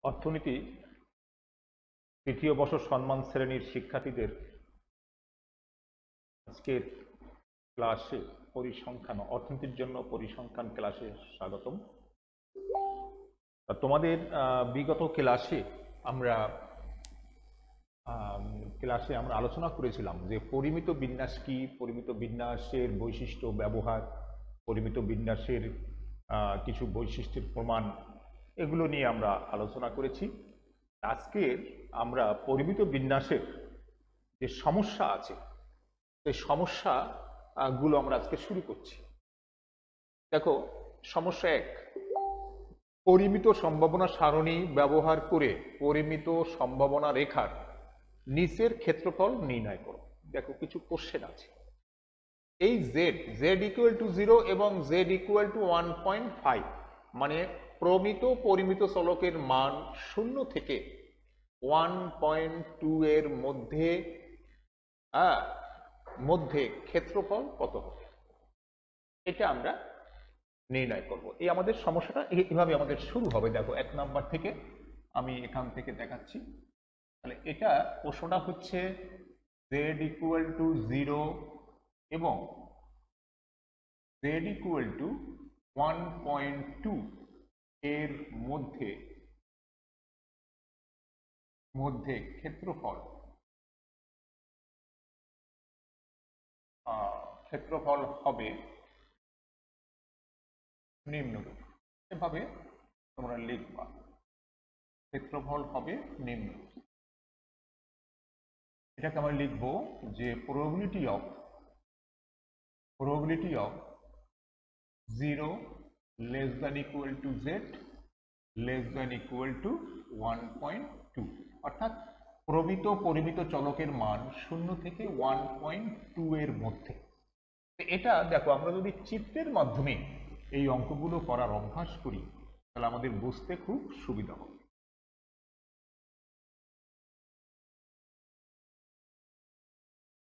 অর্থনীতি তৃতীয় বর্ষ সম্মান শ্রেণীর শিক্ষার্থীদের আজকের ক্লাসে পরিসংখ্যান অর্থনীতির জন্য পরিসংখ্যান ক্লাসে স্বাগতম। তোমাদের বিগত ক্লাসে আমরা আলোচনা করেছিলাম যে পরিমিত বিন্যাস কি, পরিমিত বিন্যাসের বৈশিষ্ট্য, ব্যবহার, পরিমিত বিন্যাসের কিছু বৈশিষ্ট্যের প্রমাণ, এগুলো নিয়ে আমরা আলোচনা করেছি। আজকের আমরা পরিমিত বিন্যাসের যে সমস্যা আছে সেই সমস্যাগুলো আমরা আজকে শুরু করছি। দেখো, সমস্যা 1, পরিমিত সম্ভাবনা সারণী ব্যবহার করে পরিমিত সম্ভাবনা রেখার নিচের ক্ষেত্রফল নির্ণয় করো। দেখো, কিছু কোশ্চেন আছে। এই z ইকুয়াল টু 0 এবং z ইকুয়াল টু 1.5 মানে প্রমিত পরিমিত চলকের মান 0 থেকে 1.2 এর মধ্যে ক্ষেত্রফল কত হবে, এটা আমরা নির্ণয় করব। এই আমাদের সমস্যাটা এইভাবে আমাদের শুরু হবে। দেখো, 1 নাম্বার থেকে আমি এখান থেকে দেখাচ্ছি। তাহলে এটা প্রশ্নটা হচ্ছে z ইকুয়াল টু 0 এবং z ইকুয়াল টু 1.2 এর মধ্যে ক্ষেত্রফল হবে নিম্নরূপ। এভাবে তোমরা লিখবা, ক্ষেত্রফল হবে নিম্নরূপ। এটাকে আমরা লিখবো যে probability of 0 less than equal to z less than equal to 1.2, অর্থাৎ প্রমিত পরিমিত চলকের মান 0 থেকে 1.2 এর মধ্যে। এটা দেখো, আমরা যদি চিত্রের মাধ্যমে এই অঙ্কগুলো করার অভ্যাস করি তাহলে আমাদের বুঝতে খুব সুবিধা হবে।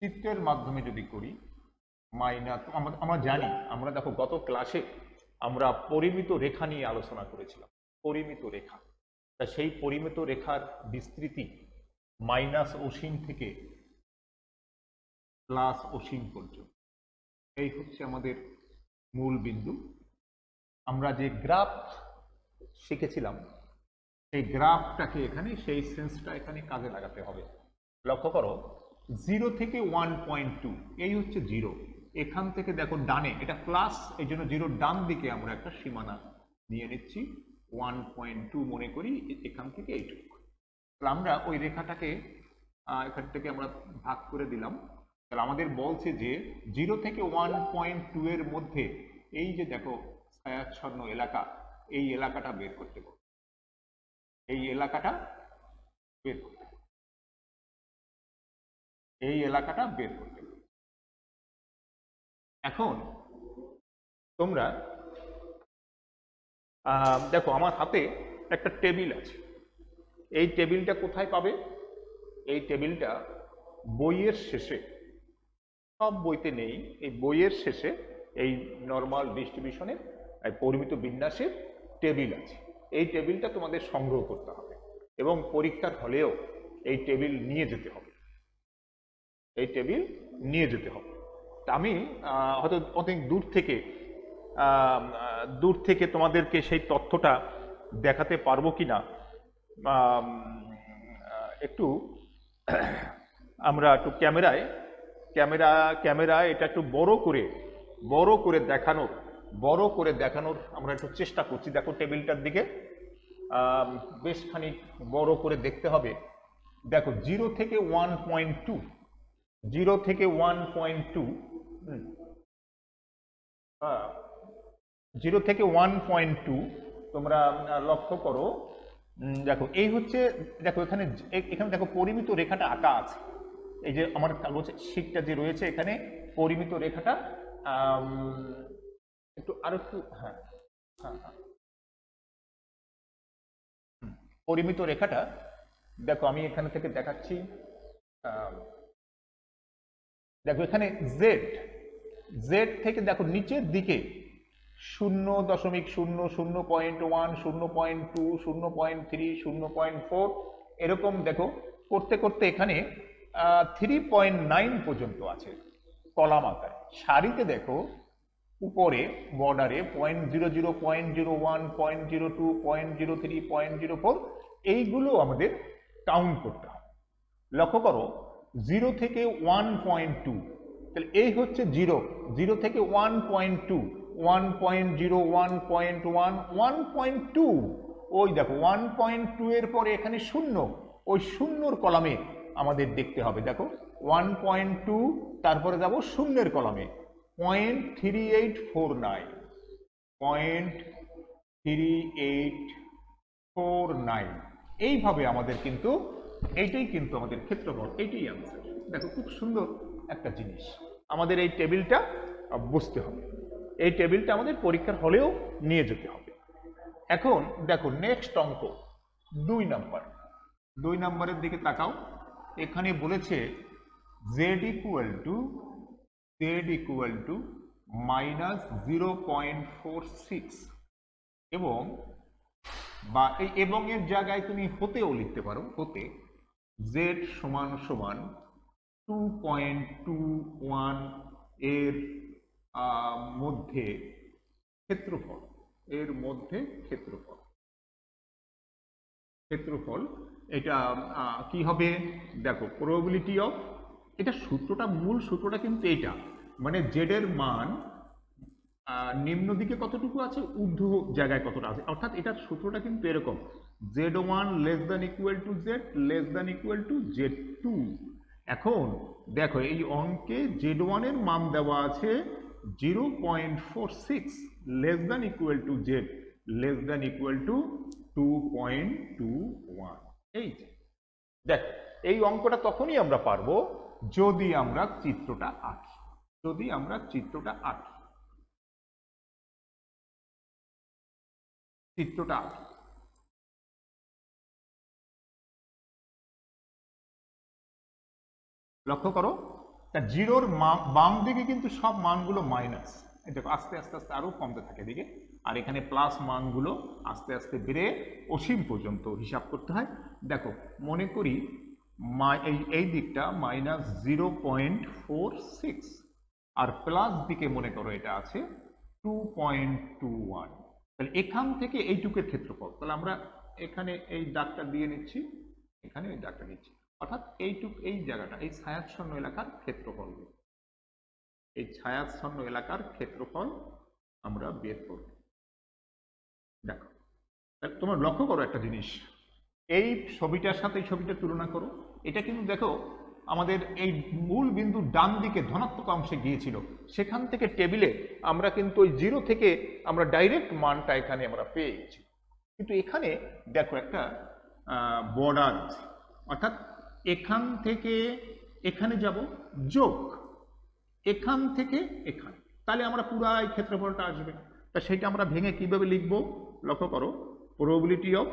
চিত্রের মাধ্যমে যদি করি আমরা জানি, আমরা দেখো গত ক্লাসে আমরা পরিমিত রেখা নিয়ে আলোচনা করেছিলাম। পরিমিত রেখা, তা সেই পরিমিত রেখার বিস্তৃতি মাইনাস অসীম থেকে প্লাস অসীম পর্যন্ত, এই হচ্ছে আমাদের মূল বিন্দু। আমরা যে গ্রাফ শিখেছিলাম সেই গ্রাফটাকে এখানে, সেই সেন্সটা এখানে কাজে লাগাতে হবে। লক্ষ্য করো, 0 থেকে 1.2 এই হচ্ছে 0। এখান থেকে দেখো ডানে এটা প্লাস, এই জন্য 0 ডান দিকে আমরা একটা সীমানা নিয়ে নিচ্ছি 1.2 মনে করি, এখান থেকে এইটুকু। তাহলে আমরা ওই রেখাটাকে এখান থেকে আমরা ভাগ করে দিলাম। তাহলে আমাদের বলছে যে 0 থেকে 1.2 এর মধ্যে এই যে দেখো ছায়াচ্ছন্ন এলাকা, এই এলাকাটা বের করতে হবে। এই এলাকাটা বের করতে হবে। এখন তোমরা দেখো, আমার হাতে একটা টেবিল আছে। এই টেবিলটা কোথায় পাবে? এই টেবিলটা বইয়ের শেষে, সব বইতে নেই, এই বইয়ের শেষে এই নর্মাল ডিস্ট্রিবিউশনের পরিমিত বিন্যাসের টেবিল আছে। এই টেবিলটা তোমাদের সংগ্রহ করতে হবে এবং পরীক্ষার হলেও এই টেবিল নিয়ে যেতে হবে। তা আমি হয়তো অনেক দূর থেকে তোমাদেরকে সেই তথ্যটা দেখাতে পারবো কিনা, একটু আমরা একটু ক্যামেরায় এটা একটু বড় করে দেখানোর আমরা একটু চেষ্টা করছি। দেখো, টেবিলটার দিকে বেশ খানিক বড় করে দেখতে হবে। দেখো, 0 থেকে 1.2 তোমরা লক্ষ্য করো। দেখো, এই হচ্ছে, দেখো এখানে দেখো পরিমিত রেখাটা আঁকা আছে। এই যে আমার কাগজ শীটটা যে রয়েছে, এখানে পরিমিত রেখাটা একটু পরিমিত রেখাটা দেখো, আমি এখানে থেকে দেখাচ্ছি। দেখো, এখানে জেড থেকে দেখো নিচের দিকে 0.00, 0.1, 0.2, 0.3, 0.4 এরকম দেখো করতে করতে এখানে 3.9 পর্যন্ত আছে কলাম আকারে। সারিতে দেখো উপরে বর্ডারে 0.00, 0.01, 0.02, 0.03, 0.04 এইগুলো আমাদের কাউন্ট করতে হবে। লক্ষ্য করো 0 থেকে 1.2, তাহলে এই হচ্ছে 0, 0 থেকে 1.2, 1.0, 1.1, 1.2, ওই দেখো 1.2 এর পরে এখানে শূন্য, ওই শূন্যর কলামে আমাদের দেখতে হবে। দেখো 1.2, তারপরে যাব শূন্যের কলামে 0.3849, 0.3849, এইভাবে আমাদের কিন্তু এইটাই কিন্তু আমাদের ক্ষেত্রফল, এইটাই আনসার। দেখো খুব সুন্দর একটা জিনিস, আমাদের এই টেবিলটা বুঝতে হবে, এই টেবিলটা আমাদের পরীক্ষার হলেও নিয়ে যেতে হবে। এখন দেখো নেক্সট অঙ্ক 2 নাম্বার, 2 নাম্বারের দিকে তাকাও। এখানে বলেছে z ইকুয়াল টু -0.46 এবং বা এই এবং এর জায়গায় তুমি হতেও লিখতে পারো, হতে z সমান সমান 2.21 এর মধ্যে ক্ষেত্রফল, এর মধ্যে ক্ষেত্রফল, ক্ষেত্রফল এটা কি হবে দেখো প্রবাবিলিটি অফ, এটা সূত্রটা, মূল সূত্রটা কিন্তু এইটা, মানে জেড এর মান নিম্ন দিকে কতটুকু আছে, ঊর্ধ্ব জায়গায় কতটা আছে, অর্থাৎ এটার সূত্রটা কিন্তু এরকম z1 less than equal two z less than equal two z2। এখন দেখো এই অঙ্কে z1 এর মান দেওয়া আছে 0.46 less than equal two z less than equal two 2.21। এই যে দেখো এই অঙ্কটা তখনই আমরা পারবো যদি আমরা চিত্রটা আঁকি, যদি আমরা চিত্রটা আঁকি, চিত্রটা আঁকি। লক্ষ্য করো জিরোর বাম দিকে কিন্তু সব মানগুলো মাইনাস, দেখো আস্তে আস্তে আস্তে আরো কমতে থাকে এদিকে, আর এখানে প্লাস মানগুলো আস্তে আস্তে বেড়ে অসীম পর্যন্ত হিসাব করতে হয়। দেখো মনে করি এই দিকটা -0.46 আর প্লাস দিকে মনে করো এটা আছে 2.21, তাহলে এখান থেকে এইটুকের ক্ষেত্রফল, তাহলে আমরা এখানে এই দাগটা দিয়ে নিচ্ছি, এখানে এই দাগটা নিচ্ছি, অর্থাৎ এইটুক, এই জায়গাটা, এই ছায়াচ্ছন্ন এলাকার ক্ষেত্রফল, এই ছায়াচ্ছন্ন এলাকার ক্ষেত্রফল আমরা বের করব। দেখো তোমরা লক্ষ্য করো একটা জিনিস, এই ছবিটার সাথে এই ছবিটার তুলনা করো, এটা কিন্তু দেখো আমাদের এই মূল বিন্দু ডান দিকে ধনাত্মক অংশে গিয়েছিল, সেখান থেকে টেবিলে আমরা কিন্তু ওই 0 থেকে আমরা ডাইরেক্ট মানটা এখানে আমরা পেয়ে গেছি, কিন্তু এখানে দেখো একটা বর্ডার, অর্থাৎ এখান থেকে এখানে যাব যোগ, এখান থেকে এখানে, তাহলে আমরা পুরো এই ক্ষেত্রফলটা আসবে। তা সেটা আমরা ভেঙে কিভাবে লিখবো, লক্ষ্য করো probability of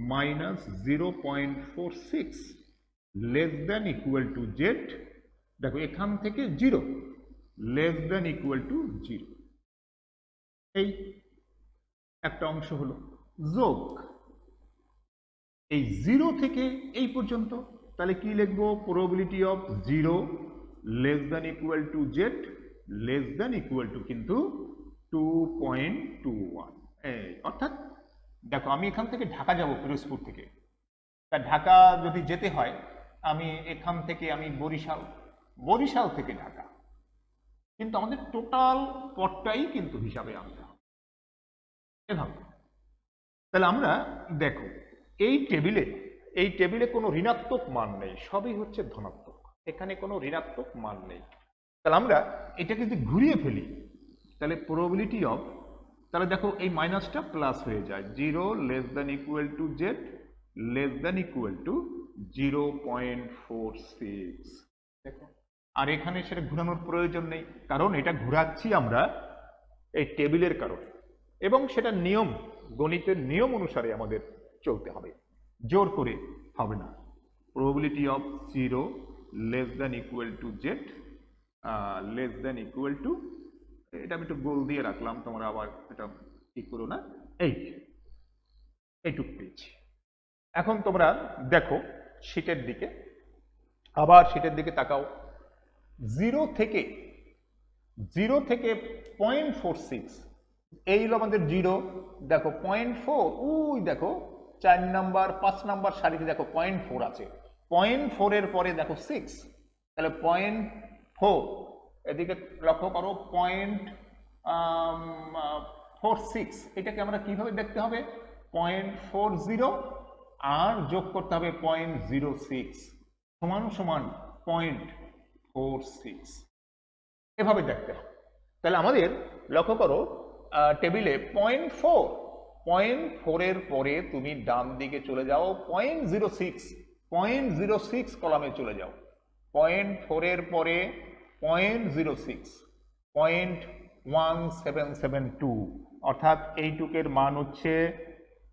-0.46 less than equal to Z, দেখো এখান থেকে 0 লেস দ্যান ইকুয়াল টু 0, এই একটা অংশ হলো, যোগ এই 0 থেকে এই পর্যন্ত, তাহলে কি লিখবো probability of 0 less than equal to Z less than equal two কিন্তু 2.21। অর্থাৎ দেখো আমি এখান থেকে ঢাকা যাব পিরোজপুর থেকে, তা ঢাকা যদি যেতে হয় আমি এখান থেকে আমি বরিশাল, বরিশাল থেকে ঢাকা, কিন্তু আমাদের টোটাল পথটাই কিন্তু হিসাবে আনতে হবে এভাবে। তাহলে আমরা দেখো এই টেবিলে কোনো ঋণাত্মক মান নেই, সবই হচ্ছে ধনাত্মক, এখানে কোনো ঋণাত্মক মান নেই। তাহলে আমরা এটাকে যদি ঘুরিয়ে ফেলি তাহলে প্রবাবিলিটি অফ, তাহলে দেখো এই মাইনাসটা প্লাস হয়ে যায়, 0 less than equal to Z less than equal two 0.46, দেখো আর এখানে সেটা ঘুরানোর প্রয়োজন নেই, কারণ এটা ঘুরাচ্ছি আমরা এই টেবিলের কারণে, এবং সেটা নিয়ম, গণিতের নিয়ম অনুসারে আমাদের চলতে হবে, জোর করে হবে না। Probability of 0 less than equal to Z less than equal two এটা আমি একটু গোল দিয়ে রাখলাম, তোমরা আবার এটা ঠিক করো না। এইটুক পেয়েছি। এখন তোমরা দেখো শীটের দিকে, আবার শীটের দিকে তাকাও। 0 থেকে 0.46 এই হলো আমাদের 0। দেখো 0.4, ওই দেখো 4 নাম্বার 5 নাম্বার সারিতে দেখো 0.4 আছে। 0.4 এর পরে দেখো 6, তাহলে 0.4, এদিকে লক্ষ্য করো 0.46। এটাকে আমরা কিভাবে দেখতে হবে? 0.40 আর যোগ করতে হবে 0.06 সমান সমান 0.46, এভাবে দেখতে হবে। তাহলে আমাদের লক্ষ্য করো টেবিলে 0.4 এর পরে তুমি ডান দিকে চলে যাও 0.06 কলামে চলে যাও। 0.4 এর পরে 0.06, 0.1772, অর্থাৎ এইটুকের মান হচ্ছে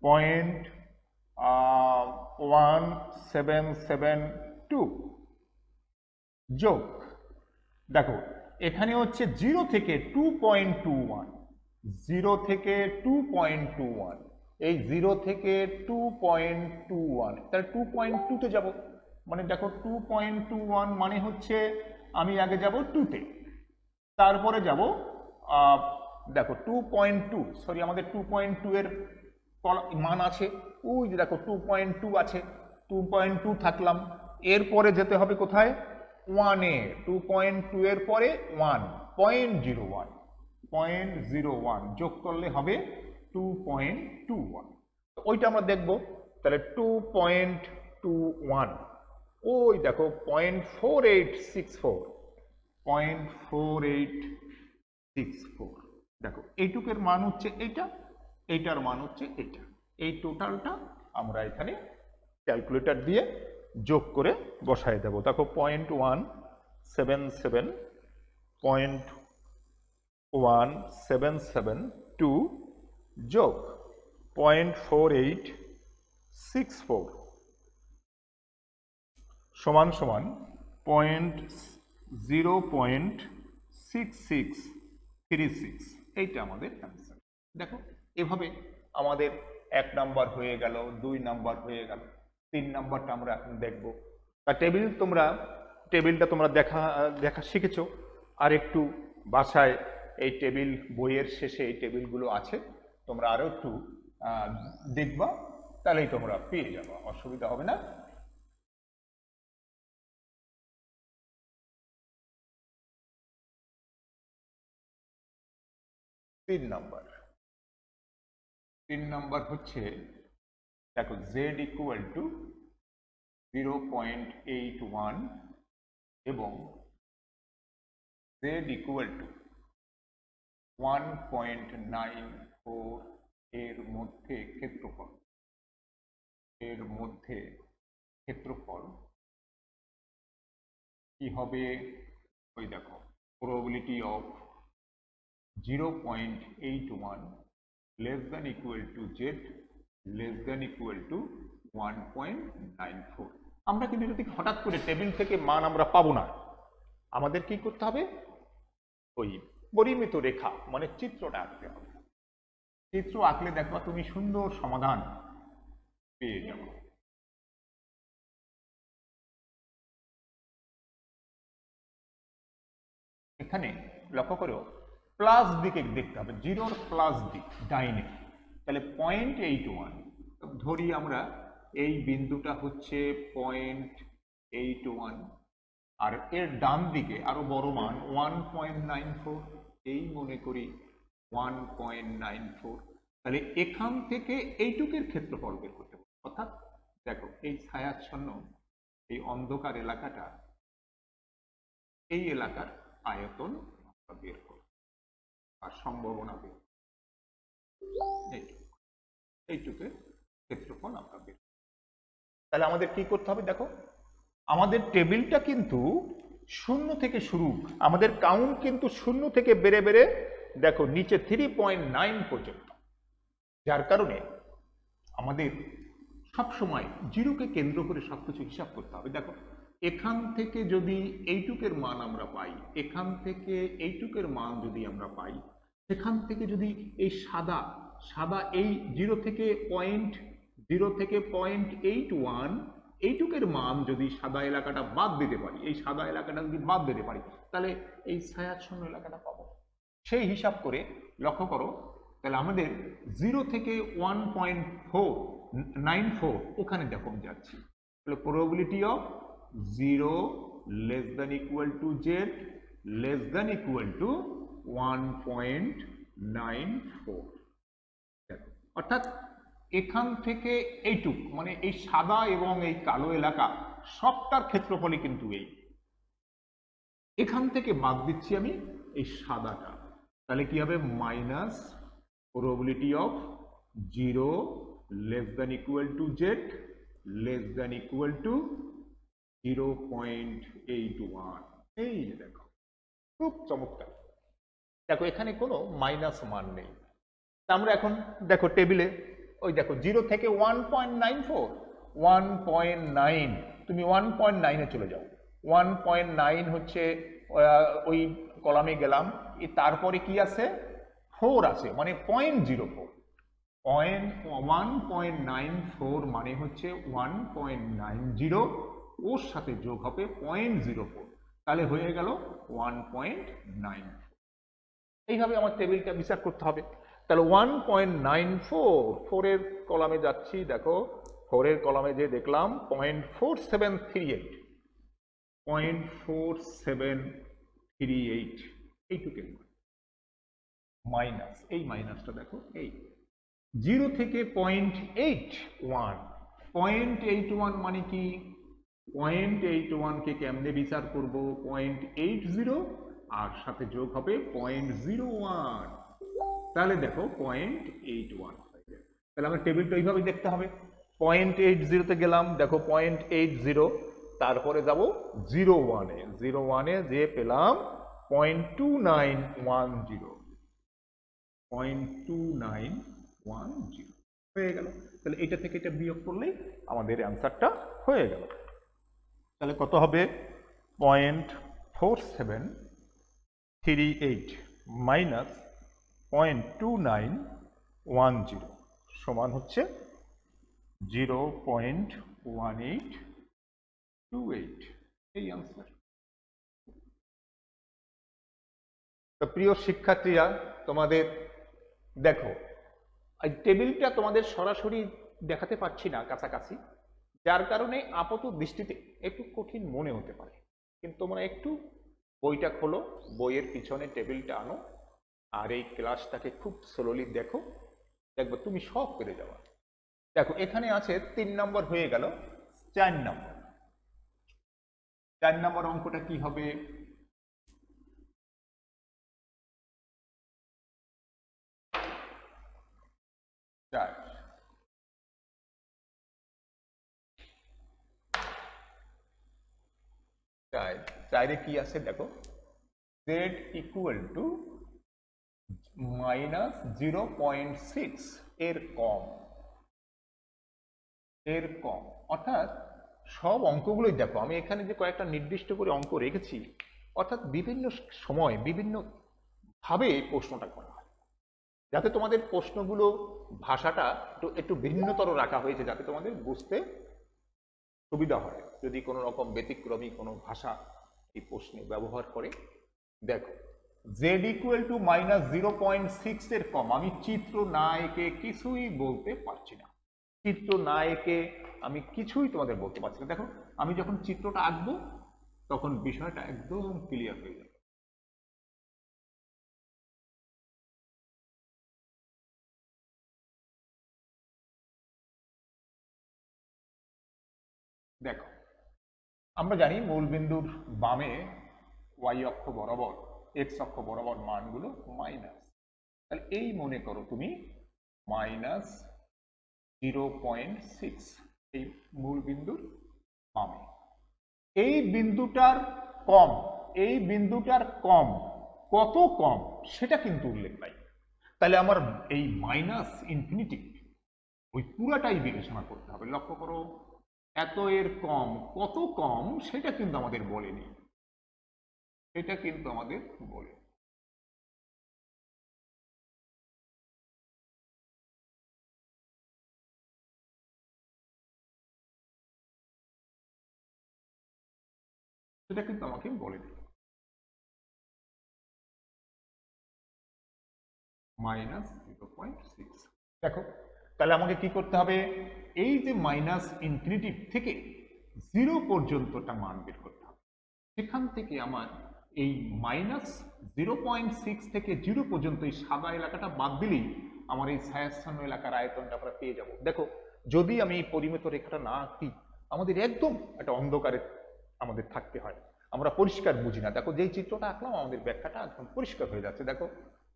0.1772 যোগ, দেখো এখানে হচ্ছে 0 থেকে 2.21, 0 থেকে 2.21, এই 0 থেকে 2.21, তাহলে 2.2 তে যাব। মানে দেখো 2.21 মানে হচ্ছে আমি আগে যাব 2 তে, তারপরে যাব দেখো 2.2, সরি আমাদের 2.2 এর মান আছে, ওই যে দেখো 2.2 আছে, 2.2 থাকলাম। এরপরে যেতে হবে কোথায়? 1 এ। 2.2 এর পরে 0.01 যোগ করলে হবে 2.21, ওইটা আমরা দেখব। তাহলে 2.21, ওই দেখো 0.4864, দেখো এইটুকের মান হচ্ছে এইটা, এইটার মান হচ্ছে এটা। এই টোটালটা আমরা এখানে ক্যালকুলেটর দিয়ে যোগ করে বসায় দেব। দেখো 0.1772 যোগ 0.4864 সমান সমান 0.6636, এইটা আমাদের অ্যান্সার। দেখো এভাবে আমাদের 1 নাম্বার হয়ে গেল, 2 নাম্বার হয়ে গেল, 3 নাম্বারটা আমরা এখন দেখব। আর টেবিলটা তোমরা দেখা শিখেছো, আর একটু বাসায় এই টেবিল, বইয়ের শেষে এই টেবিলগুলো আছে, তোমরা আরো একটু দেখবা, তাহলেই তোমরা পেয়ে যাবে, অসুবিধা হবে না। তিন নাম্বার হচ্ছে দেখো z ইকুয়াল টু 0.81 এবং z ইকুয়াল টু 1.94 এর মধ্যে ক্ষেত্রফল কি হবে? ওই দেখো probability of 0.81 less than equal to z less than equal to 1.94। আমরা কিন্তু যদি হঠাৎ করে টেবিল থেকে মান আমরা পাবো না, আমাদের কি করতে হবে? ওই পরিমিত রেখা মানে চিত্রটা আঁকতে হবে। চিত্র আঁকলে দেখবা তুমি সুন্দর সমাধান পেয়ে যাবে। এখানে লক্ষ্য করো প্লাস দিকে দেখতে হবে, 0 প্লাস দিক ডাইনে, তাহলে 0.81 ধরি আমরা, এই বিন্দুটা হচ্ছে 0.81 আর এর ডান দিকে আরো বড় মান 1.94, এই মনে করি 1.94, তাহলে এখান থেকে এইটুকের ক্ষেত্রফল বের করতে হবে। অর্থাৎ দেখো এই ছায়াচ্ছন্ন এই অন্ধকার এলাকাটা, এই এলাকার আয়তন আমরা বের করব আর সম্ভাবনা বের, এইটুকের ক্ষেত্রফল আমরা বের। তাহলে আমাদের কি করতে হবে? দেখো আমাদের টেবিলটা কিন্তু 0 থেকে শুরু, আমাদের কাউন্ট কিন্তু 0 থেকে বেড়ে বেড়ে দেখো নিচে 3.9 পর্যন্ত, যার কারণে আমাদের সবসময় 0কে কেন্দ্র করে সবকিছু হিসাব করতে হবে। দেখো এখান থেকে যদি এইটুকের মান আমরা পাই, এখান থেকে এইটুকের মান যদি আমরা পাই, সেখান থেকে যদি এই সাদা সাদা এই 0 থেকে 0.81 এইটুকের মান যদি সাদা এলাকাটা বাদ দিতে পারি, এই সাদা এলাকাটা যদি বাদ দিতে পারি, তাহলে এই ছায়াচ্ছন্ন এলাকাটা পাবো। সেই হিসাব করে লক্ষ্য করো, তাহলে আমাদের 0 থেকে 1.94 ওখানে যখন যাচ্ছি, তাহলে probability of 0 less than equal to z less than equal to 1.94, অর্থাৎ এখান থেকে এইটুক মানে এই সাদা এবং এই কালো এলাকা সবটার ক্ষেত্রফলই কিন্তু এই, এখান থেকে বাদ দিচ্ছি আমি এই সাদাটা, তাহলে কি হবে minus probability of 0 less than equal to z less than equal to 0.81। এই যে দেখো খুব চমৎকার, দেখো এখানে কোনো মাইনাস মান নেই। আমরা এখন দেখো টেবিলে ওই দেখো 0 থেকে 1.94 1.9, তুমি 1.9 চলে যাও, 1.9 হচ্ছে ওই কলামে গেলাম, তারপরে কি আছে 4 আছে মানে 0.04, 1.94 মানে হচ্ছে 1.90, ওর সাথে যোগ হবে 0.04, তাহলে হয়ে গেল 1.94। এইভাবে আমার টেবিলটা বিচার করতে হবে। তাহলে 1.94 এর কলামে যাচ্ছি, দেখো 4 এর কলামে যে দেখলাম 0.4738 0.4738 এইটুকের মাইনাস, এই মাইনাসটা দেখো এই 0 থেকে 0.81 মানে কি 0.81 কে কেমনে বিচার করব 0.80 আর সাথে যোগ হবে 0.01, তাহলে দেখো 0.81 হয়ে যাবে। তাহলে আমার টেবিলটা এইভাবে দেখতে হবে, 0.80 তে গেলাম, দেখো 0.80, তারপরে যাব 01-এ, 01-এ যে পেলাম 0.2910 0.2910 হয়ে গেল। তাহলে এটা থেকে এটা বিয়োগ করলেই আমাদের অ্যান্সারটা হয়ে গেল। তাহলে কত হবে 0.4738 মাইনাস 0.2910 সমান হচ্ছে 0.1828, এই অ্যান্সার। তো প্রিয় শিক্ষার্থীরা, তোমাদের দেখো এই টেবিলটা তোমাদের সরাসরি দেখাতে পারছি না কাছাকাছি, যার কারণে আপাত দৃষ্টিতে একটু কঠিন মনে হতে পারে, কিন্তু তোমরা একটু বইটা খোলো, বইয়ের পিছনে টেবিলটা আনো আর এই ক্লাসটাকে খুব স্লোলি দেখো, দেখবো তুমি সব পেরে যাবে। দেখো এখানে আছে 3 নম্বর হয়ে গেল, 4 নম্বর, 4 নম্বর অঙ্কটা কি হবে, চারে কি আছে দেখো, z ইকুয়াল টু -0.6 এর কম, অর্থাৎ সব অঙ্কগুলোই দেখো আমি এখানে যে কয়েকটা নির্দিষ্ট করে অঙ্ক রেখেছি, অর্থাৎ বিভিন্ন সময় বিভিন্ন ভাবে প্রশ্নটা করা হয়, যাতে তোমাদের প্রশ্নগুলো ভাষাটা একটু ভিন্নতর রাখা হয়েছে, যাতে তোমাদের বুঝতে সুবিধা হয় যদি কোনো রকম ব্যতিক্রমী কোনো ভাষা এই প্রশ্নে ব্যবহার করে। দেখো z ইকুয়াল টু -0.6 এর কম, আমি চিত্র না এঁকে কিছুই বলতে পারছি না, চিত্র না এঁকে আমি কিছুই তোমাদের বলতে পারছি না। দেখো আমি যখন চিত্রটা আঁকবো তখন বিষয়টা একদম ক্লিয়ার হয়ে যাবে। দেখো আমরা জানি মূলবিন্দুর বামে y অক্ষ বরাবর x অক্ষ বরাবর মানগুলো মাইনাস, তাহলে এই মনে করো তুমি -0.6 এই মূলবিন্দুর বামে, এই বিন্দুটার কম কত কম সেটা কিন্তু উল্লেখ নাই, তাহলে আমার এই মাইনাস ইনফিনিটি ওই পুরাটাই বিবেচনা করতে হবে। লক্ষ্য করো এত এর কম, কত কম সেটা কিন্তু আমাদের বলেনি, এটা কিন্তু আমাদের বলে। সেটা কিন্তু আমাকে বলেনি। -0.6। দেখো তাহলে আমাকে কি করতে হবে, এই যে মাইনাস ইনফিনিটি থেকে 0 পর্যন্তটা মান বের করতে হবে। সেখান থেকে আমার এই -0.6 থেকে 0 পর্যন্ত এই সাদা এলাকাটা বাদ দিলেই আমার এই ছায়াচ্ছন্ন এলাকার আয়তনটা আমরা পেয়ে যাব। দেখো যদি আমি এই পরিমিত রেখাটা না আঁকি, আমাদের একদম একটা অন্ধকারে আমাদের থাকতে হয়, আমরা পরিষ্কার বুঝি না। দেখো যেই চিত্রটা আঁকলাম আমাদের ব্যাখ্যাটা একদম পরিষ্কার হয়ে যাচ্ছে। দেখো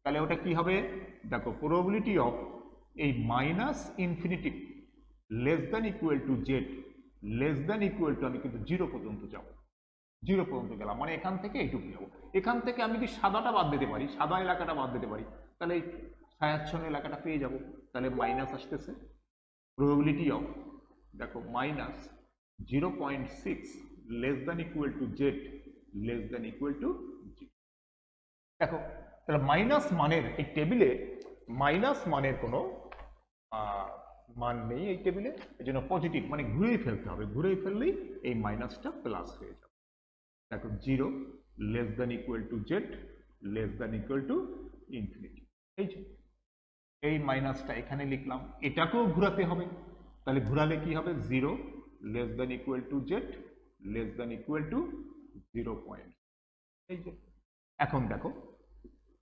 তাহলে ওটা কি হবে, দেখো প্রবাবিলিটি অফ এই minus infinity less than equal to Z less than equal two, আমি কিন্তু 0 পর্যন্ত যাব, 0 পর্যন্ত গেলাম মানে এখান থেকে এইটুকু যাবো। এখান থেকে আমি যদি সাদাটা বাদ দিতে পারি, সাদা এলাকাটা বাদ দিতে পারি, তাহলে এই ছায়াচ্ছন্ন এলাকাটা পেয়ে যাব। তাহলে মাইনাস আসতেছে প্রবাবিলিটি অফ, দেখো -0.6 less than equal to Z less than equal to G. দেখো তাহলে মাইনাস মানের এই টেবিলে মাইনাস মানের কোনো মান নেই এই টেবিলে, এই জন্য পজিটিভ মানে ঘুরেই ফেলতে হবে, ঘুরেই ফেললেই এই মাইনাসটা প্লাস হয়ে যাবে। দেখো 0 less than equal to Z less than equal to infinity, এই যে এই মাইনাসটা এখানে লিখলাম, এটাকেও ঘোরাতে হবে। তাহলে ঘোরালে কি হবে, 0 less than equal to Z less than equal two 0 point. এই যে এখন দেখো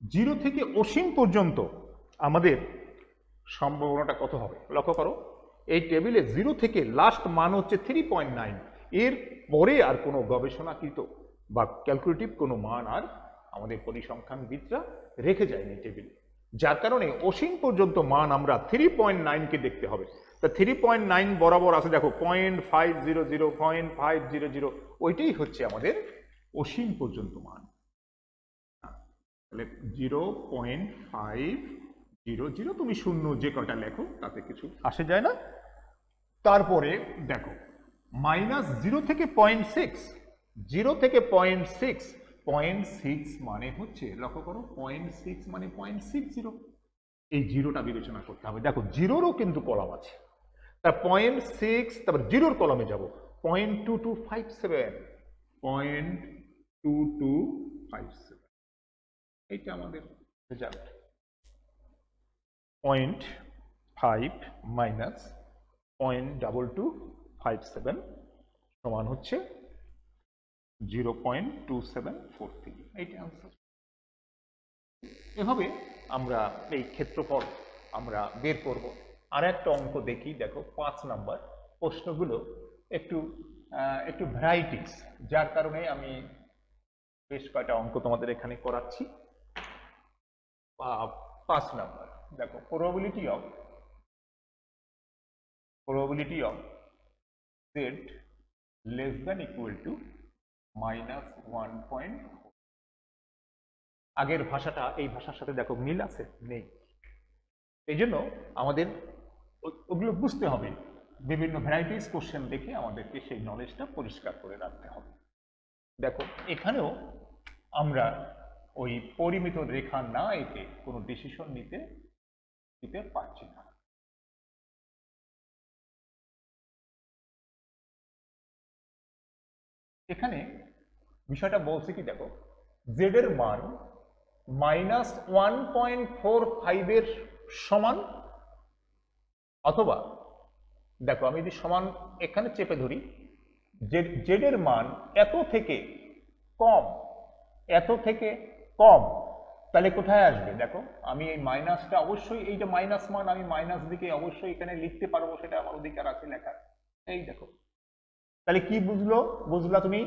0 থেকে অসীম পর্যন্ত আমাদের সম্ভাবনাটা কত হবে লক্ষ্য করো। এই টেবিলে 0 থেকে লাস্ট মান হচ্ছে 3.9, এর পরে আর কোনো গবেষণাকৃত বা ক্যালকুলেটিভ কোনো মান আর আমাদের পরিসংখ্যানবিদরা রেখে যায়নি টেবিলে, যার কারণে অসীম পর্যন্ত মান আমরা 3.9 কে দেখতে হবে। তা 3.9 বরাবর আছে দেখো 0.500, 0.500, ওইটাই হচ্ছে আমাদের অসীম পর্যন্ত মান। তাহলে 0.500, তুমি শূন্য যে কটা লেখো তাতে কিছু আসে যায় না। তারপরে দেখো -0 থেকে 0.6, 0 থেকে 0.6, 0.6 মানে হচ্ছে লক্ষ্য করো 0.6 মানে 0.60, এই জিরোটা বিবেচনা করতে হবে। দেখো জিরোরও কিন্তু কলাম আছে, তার 0.6, তারপর জিরোর কলামে যাব 0.2257, 0.2257, এইটা আমাদের রেজাল্ট। 0.5 মাইনাস 0.2257 সমান হচ্ছে 0.2743, এইটা আনসার। এভাবে আমরা এই ক্ষেত্রফল আমরা বের করব। আর একটা অঙ্ক দেখি, দেখো 5 নাম্বার প্রশ্নগুলো একটু একটু ভ্যারাইটিস, যার কারণে আমি বেশ কয়টা অঙ্ক তোমাদের এখানে করাচ্ছি। 5 নাম্বার দেখো probability of z less than equal two -1.4। আগের ভাষাটা এই ভাষার সাথে দেখো মিল আছে নেই, এই জন্য আমাদের ওগুলো বুঝতে হবে, বিভিন্ন ভ্যারাইটিস কোশ্চেন দেখে আমাদেরকে সেই নলেজটা পরিষ্কার করে রাখতে হবে। দেখো এখানেও আমরা ওই পরিমিত রেখা না এঁকে কোনো ডিসিশন নিতে পারছি না। এখানে বিষয়টা বলছে কি, দেখো জেড এর মান -1.45 এর সমান, অথবা দেখো আমি যদি সমান এখানে চেপে ধরি, জেড এর মান এত থেকে কম, তাহলে কোথায় আসবে? দেখো আমি এই মাইনাসটা অবশ্যই, এইটা মাইনাস মান, আমি মাইনাস দিকে অবশ্যই এখানে লিখতে পারবো, সেটা আমার অধিকার আছে লেখার। এই দেখো তাহলে কি বুঝলা তুমি,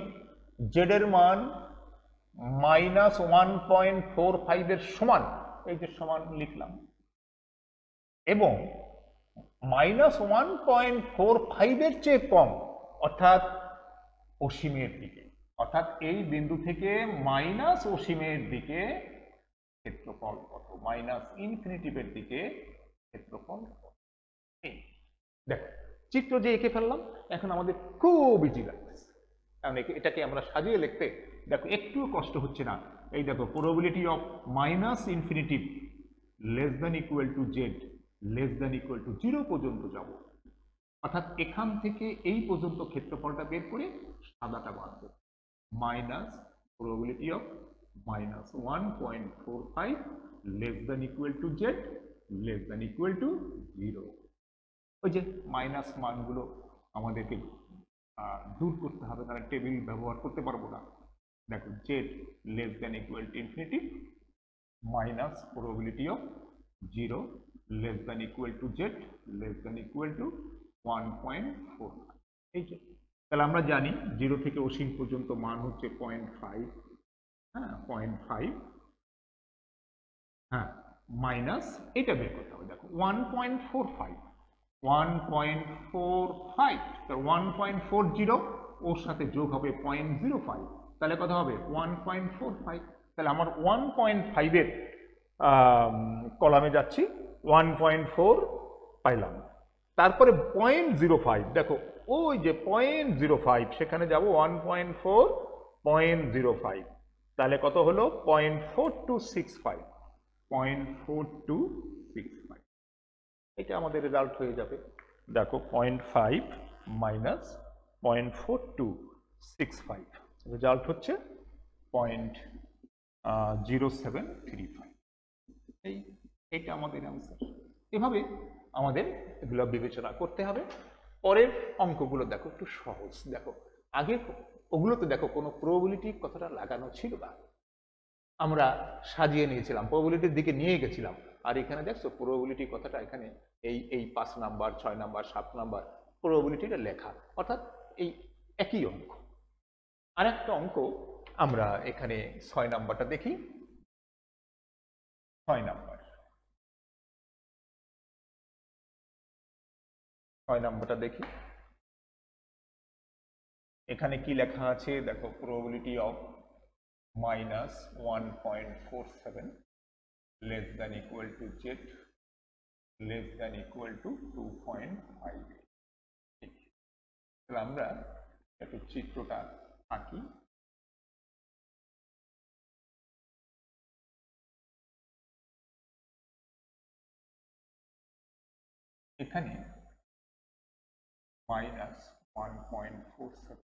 জেড এর মান -1.45 এর সমান, এই যে সমান লিখলাম, এবং -1.45 এর চেয়ে কম, অর্থাৎ অসীমের দিকে, অর্থাৎ এই বিন্দু থেকে মাইনাস অসীমের দিকে ক্ষেত্রফল কত, মাইনাস ইনফিনিটিভের দিকে ক্ষেত্রফল কত। দেখো চিত্র যে এঁকে ফেললাম, এখন আমাদের খুব ইজি লাগছে, কারণ এটাকে আমরা সাজিয়ে লিখতে দেখো একটুও কষ্ট হচ্ছে না। এই দেখো probability of minus infinitive less than equal to Z less than equal two 0 পর্যন্ত যাব, অর্থাৎ এখান থেকে এই পর্যন্ত ক্ষেত্রফলটা বের করে সাদাটা বার করব। Minus probability of minus 1.45 less than equal to Z less than equal two 0। ওই যে মাইনাস মানগুলো আমাদেরকে দূর করতে হবে, তাহলে টেবিল ব্যবহার করতে পারবো না। দেখো Z less than equal to infinity minus probability of 0 less than equal to Z less than equal two 1.45। এই যে তাহলে আমরা জানি 0 থেকে অসীম পর্যন্ত মান হচ্ছে 0.5, হ্যাঁ 0.5, হ্যাঁ মাইনাস এটা বের করতে হবে। দেখো 1.45 1.45, 1.40 ওর সাথে যোগ হবে 0.05, তাহলে কত হবে 1.45। তাহলে আমার 1.5 এর কলামে যাচ্ছি, 1.4 পাইলাম, তারপরে 0.05, দেখো ওই যে 0.05 সেখানে যাব 1.4 0.05, তাহলে কত হলো 0.4265 0.4265। এটা আমাদের রেজাল্ট হয়ে যাবে। দেখো 0.5 মাইনাস 0.4265 রেজাল্ট হচ্ছে 0.0735। এইটা আমাদের অ্যান্সার। এভাবে আমাদের এগুলো বিবেচনা করতে হবে। পরের অঙ্কগুলো দেখো একটু সহজ। দেখো আগে ওগুলোতে দেখো কোনো প্রবাবিলিটি কথাটা লাগানো ছিল না, আমরা সাজিয়ে নিয়েছিলাম, প্রবাবিলিটির দিকে নিয়ে গেছিলাম। আর এখানে দেখছো প্রবাবিলিটি কথাটা এখানে এই 5 নাম্বার 6 নাম্বার 7 নাম্বার প্রবাবিলিটিটা লেখা, অর্থাৎ এই একই অঙ্ক। আরেকটা অঙ্ক আমরা এখানে 6 নাম্বারটা দেখি। 6 নাম্বারটা দেখি, এখানে কি লেখা আছে দেখো, probability of minus 1.47 less than equal to z less than equal to 2.5। তাহলে আমরা একটু চিত্রটা আঁকি। এখানে মাইনাস 1.47,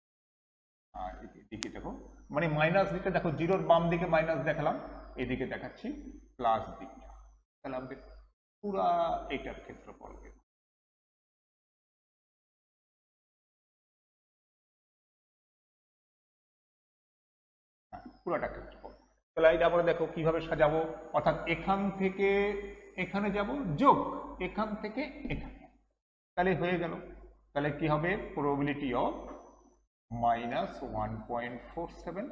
আর এদিকে দেখো মানে মাইনাস দিকটা দেখো, জিরোর বাম দিকে মাইনাস দেখালাম, এদিকে দেখাচ্ছি প্লাস দিকটা। তাহলে আমাদের পুরা এটার ক্ষেত্রফল পুরাটা ক্ষেত্রফল। তাহলে এটা আমরা দেখো কিভাবে সাজাবো, অর্থাৎ এখান থেকে এখানে যাব যোগ এখান থেকে এখানে, তাহলে হয়ে গেল। তাহলে কি হবে, probability of minus 1.47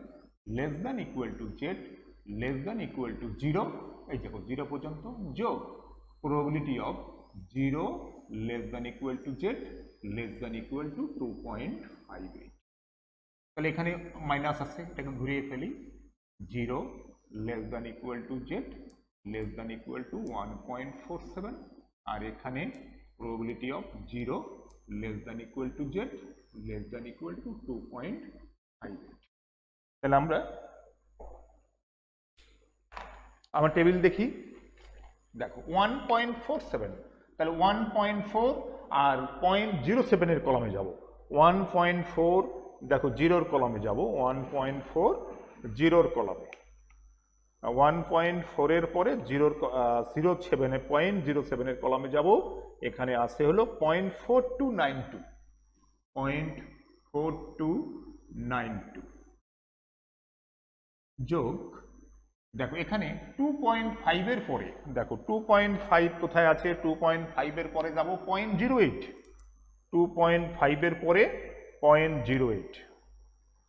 less than equal to Z less than equal two 0, এই দেখো 0 পর্যন্ত, যোগ probability of 0 less than equal to Z less than equal two 2.58। তাহলে এখানে মাইনাস আছে, এটাকে ঘুরিয়ে ফেলি, 0 less than equal to Z less than equal two 1.47, আর এখানে probability of 0 less than equal to Z less than equal two 2.58। তাহলে আমরা আমার টেবিল দেখি, দেখো 1.47, তাহলে 1.4 আর 0.07 এর কলামে যাব, 1.4 দেখো 0 কলামে যাব, 1.4 0 কলামে, 1.4 এর পরে 0.07 এর কলামে যাব, এখানে আছে হলো 0.4292 0.4292 যোগ দেখো এখানে 2.5 এর পরে, দেখো 2.5 কোথায় আছে, 2.5 এর পরে যাব 0.08, 2.5 এর পরে 0.08,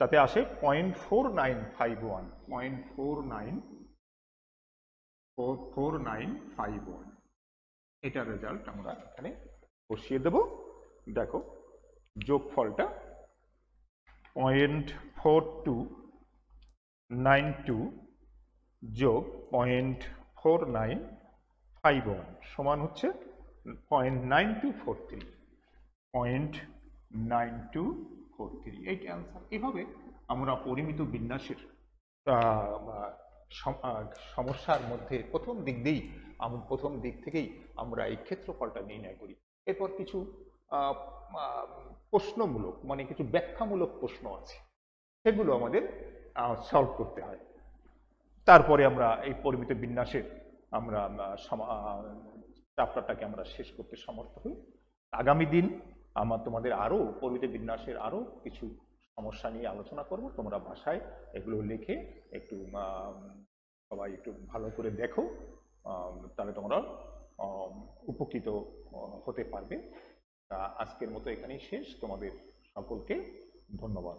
তাতে আসে 0.4951 0.4951। এটার রেজাল্ট আমরা এখানে বসিয়ে দেব। দেখো যোগফলটা 0.4292 যোগ 0.4951 সমান হচ্ছে 0.9243। 0.9243, এইটা অ্যান্সার। এভাবে আমরা পরিমিত বিন্যাসের সমস্যার মধ্যে প্রথম দিক থেকেই আমরা এই ক্ষেত্রফলটা নির্ণয় করি। এরপর কিছু প্রশ্নমূলক মানে কিছু ব্যাখ্যামূলক প্রশ্ন আছে, সেগুলো আমাদের সলভ করতে হয়। তারপরে আমরা এই পরিমিত বিন্যাসের আমরা চ্যাপ্টারটাকে আমরা শেষ করতে সমর্থ হই। আগামী দিন তোমাদের আরো পরিমিত বিন্যাসের আরো কিছু সমস্যা নিয়ে আলোচনা করব। তোমরা বাসায় এগুলো লিখে একটু সবাই একটু ভালো করে দেখো, তাহলে তোমরা উপকৃত হতে পারবে। আজকের মতো এখানেই শেষ। তোমাদের সকলকে ধন্যবাদ।